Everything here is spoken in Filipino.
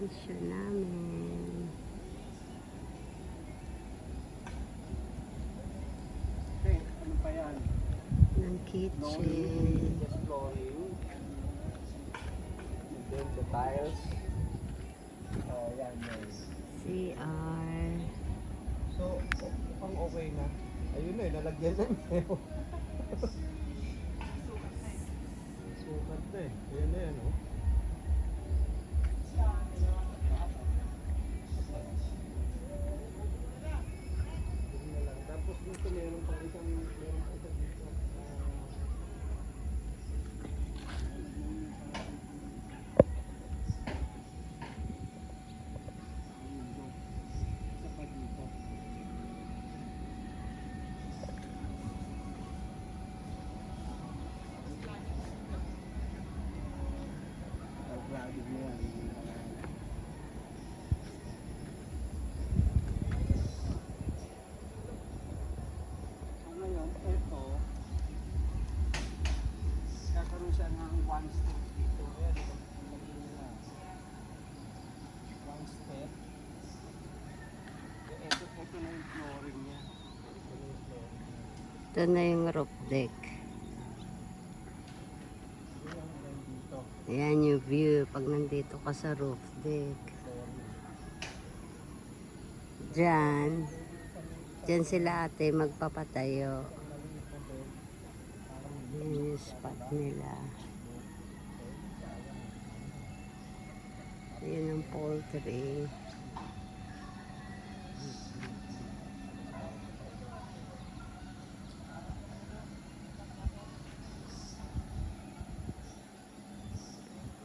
extension namin. Okay, ano pa yan? Ng kitchen. Just flooring. And then the tiles. Yan, yan. CR. So, pang okay na. Ayun na, nalagyan na niyo. Sukat na eh. Ayan na yan, oh. Yun na lang. Tapos dito meron pa isang dito. Isa pa dito. Grabe mo yan. So ngayon, ito, kakaroon siya ng one step dito. Ayan, ito nila. One step. Ito na yung flooring niya. Ito na yung flooring niya. Ito na yung roof deck. Ayan dito. Ayan yung view pag nandito ka sa roof deck. Diyan. Diyan sila ate magpapatayo. Yan yung spot nila. Ayan ang poultry.